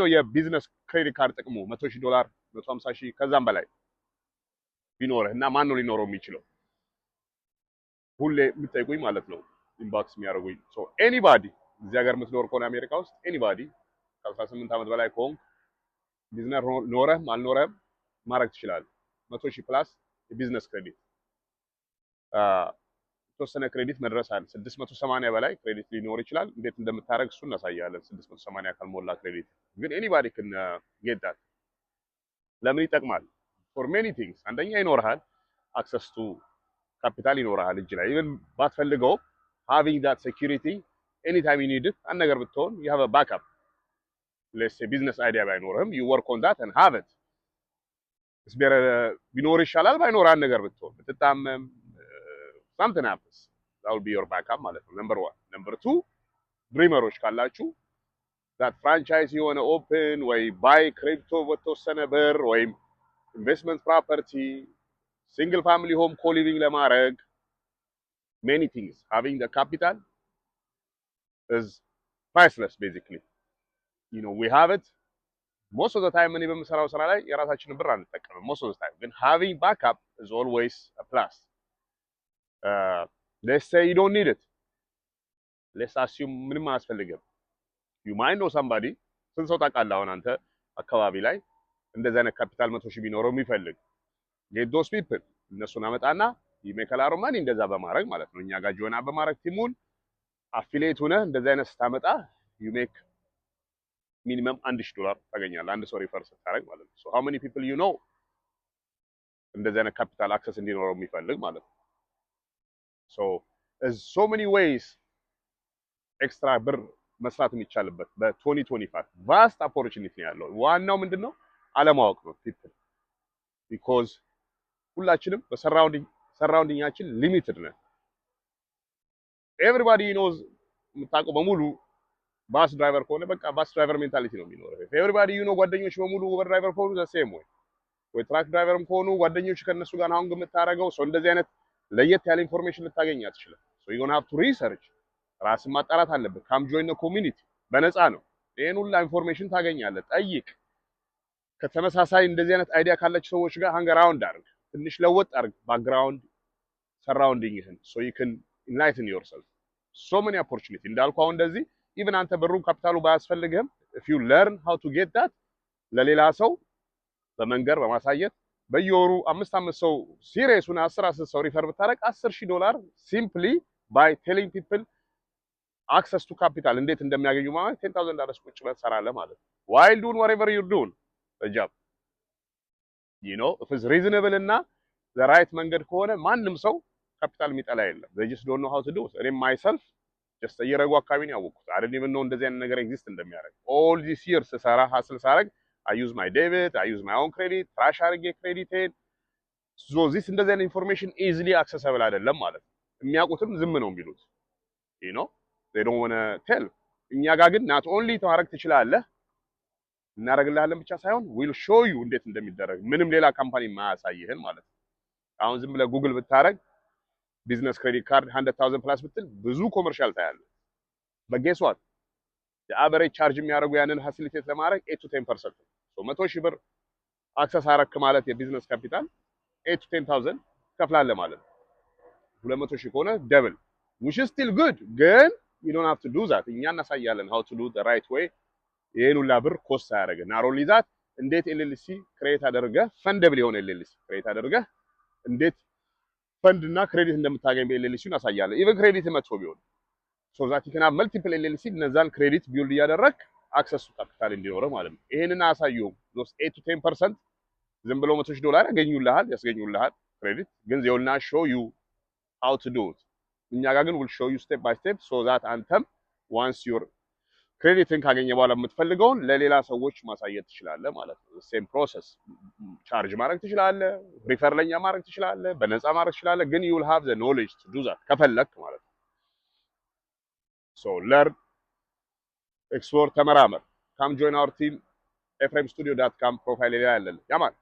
ነው የቢዝነስ ክሬዲት ካርድ ጥቅሙ $100,000 $150,000 ከዛም በላይ ቢኖርህ እና ማን ነው ሊኖረው የሚችለው ሁሌ የምትጠይቁኝ ማለት ነው ኢንባክስ የሚያደርጉኝ ሶ ኤኒባዲ እዚህ ሀገር የምትኖር ከሆነ አሜሪካ ውስጥ ኤኒባዲ ከ18 ዓመት በላይ ከሆንክ ቢዝነስ ኖረህም አልኖረህም ማድረግ ትችላለህ 100,000 ፕላስ የቢዝነስ ክሬዲት ተወሰነ ክሬዲት መድረስ አለ 680 በላይ ክሬዲት ሊኖር ይችላል እንዴት እንደምታረግ እሱ እናሳያለን 680 ካልሞላ ክሬዲት ግን ኤኒባዲ can get that ለምን ይጠቅማል for many things አንደኛ ይኖርሃል access to capital ይኖርሃል እጅ ላይ even ባትፈልገው having that security anytime you need it አንድ ነገር ብትሆን you have a backup let's say business idea ባይኖርህም you work on that and have it it's better ቢኖር ይሻላል ባይኖር አንድ ነገር ብትሆን ብትታመም something happens that will be your backup ማለት ነው number 1 number 2 ድሪመሮች ካላችሁ that franchise you want to open ወይ buy crypto በተወሰነ ብር ወይ investment property single family home co-living ለማድረግ many things having the capital is priceless basically you know we have it most of the time እኔ በምሰራው ስራ ላይ የራሳችንን ብር አንጠቀምም most of the time ግን having backup is always a plus let's say you don't need it let's assume ምንም አያስፈልግም you might know somebody ስንት ሰው ታውቃለህ አሁን አንተ አካባቢ ላይ እንደዛ አይነት ካፒታል 100,000 ቢኖረው የሚፈልግ get those people እነሱን አመጣና you make a lot of money እንደዛ በማድረግ ማለት ነው እኛ ጋር ጆይን በማድረግ ቲሙን አፊሊየት ሆነ እንደዛ አይነት ስታመጣ you make minimum $1,000 ታገኛለህ አንድ ሰው ሪፈር ስታደርግ ማለት ነው so how many people you know እንደዛ አይነት ካፒታል አክሰስ እንዲኖረው የሚፈልግ ማለት ነው so there's so many ways extra ብር መስራት የሚቻልበት በ2025 vast opportunity ያለው ዋናው ምንድነው አለማወቅ ነው people because ሁላችንም በሰራውንዲንጋችን ሊሚትድ ነን everybody knows የምታውቀው በሙሉ ባስ ድራይቨር ከሆነ በቃ ባስ ድራይቨር ሜንታሊቲ ነው የሚኖረው everybody you know ጓደኞች በሙሉ ኡበር ድራይቨር ከሆኑ the same way ወይ ትራክ ድራይቨርም ከሆኑ ጓደኞች ከነሱ ጋር አሁን የምታረገው ሰው እንደዚህ አይነት ለየት ያለ ኢንፎርሜሽን ልታገኝ አትችልም so you gonna have to research ራስን ማጣራት አለበት come join the community በነፃ ነው ይሄን ሁሉ ኢንፎርሜሽን ታገኛለህ ጠይቅ ከተመሳሳይ እንደዚህ አይነት አይዲያ ካላችሁ ሰዎች ጋር hang around አድርግ ትንሽ ለወጥ አድርግ ባክግራውንድ ሰራውንዲንግህን so you can enlighten yourself so many opportunity እንዳልኩ አሁን እንደዚህ even አንተ ብሩ ካፒታሉ ባያስፈልግህም if you learn how to get that ለሌላ ሰው በመንገር በማሳየት በየወሩ 5 ሰው ሲሪየስ ሆነ 10 ሰው ሪፈር ብታረግ $10,000 simply by telling people access to capital እንዴት እንደሚያገኙ ማለት $10,000 ቁጭ ብለህ ትሰራለህ ማለት ነው while doing whatever you're doing the job you know if it's reasonable እና the right መንገድ ከሆነ ማንም ሰው ካፒታል የሚጠላ የለም they just don't know how to do it እኔ myself just እየረጉ አካባቢ ነው ያወቅኩት I didn't even know እንደዚህ አይነት ነገር ኤግዚስት እንደሚያደርግ all these years ሰራ ሀስል ሳረግ I use my debit I use my own credit trash አድርጌ ክሬዲቴን so this እንደዚህ አይነት ኢንፎርሜሽን easily accessible አይደለም ማለት ነው የሚያውቁትም ዝም ነው የሚሉት you know they don't want to tell እኛ ጋር ግን not only ማድረግ ትችላለህ እናደርግልሃለን ብቻ ሳይሆን we'll show you እንዴት እንደሚደረግ ምንም ሌላ ካምፓኒ ማያሳይህን ማለት ነው አሁን ዝም ብለህ ጉግል ብታረግ ቢዝነስ ክሬዲት ካርድ 100,000 ፕላስ ብትል ብዙ ኮመርሻል ታያለህ but guess what the average charge የሚያደርጉ ያንን ፋሲሊቴት ለማድረግ 8 to 10% so 100,000 ብር አክሰስ አረክ ማለት የቢዝነስ ካፒታል 8 to 10,000 ከፍላለህ ማለት ነው 200,000 ከሆነ ደብል which is still good ግን you don't have to do that እኛ እናሳያለን how to do the right way ይሄን ሁላ ብር ኮስት ያደርግ ናሮሊ ዛት እንዴት ኤልኤልሲ ክሬት አደረገ ፈንደብል የሆነ ኤልኤልሲ ክሬት አደረገ እንዴት ፈንድ እና ክሬዲት እንደምታገኝ በኤልኤልሲውን አሳያለሁ ኢቭን ክሬዲት መጥቶ ቢሆን so that you can have multiple LLC እነዛን ክሬዲት ቢልድ ያደረክ አክሰስ ቱ ካፒታል እንዲኖረው ማለት ነው ይሄንን አሳየው those 8 to 10% ዝም ብሎ $100,000 ያስገኙልሃል ክሬዲት ግን they will not show you how to do it እኛ ጋር ግን will show you step by step so that አንተም once your ክሬዲትን ካገኘ በኋላ የምትፈልገውን ለሌላ ሰዎች ማሳየት ትችላለህ ማለት ነው same process ቻርጅ ማድረግ ትችላለህ ሪፈር ለኛ ማድረግ ትችላለህ በነፃ ማድረግ ትችላለህ ግን you will have the knowledge to do that ከፈለክ ማለት ነው so learn explore ተመራመር come join our team efremstudio.com ፕሮፋይል ላይ ያለልህ ያማን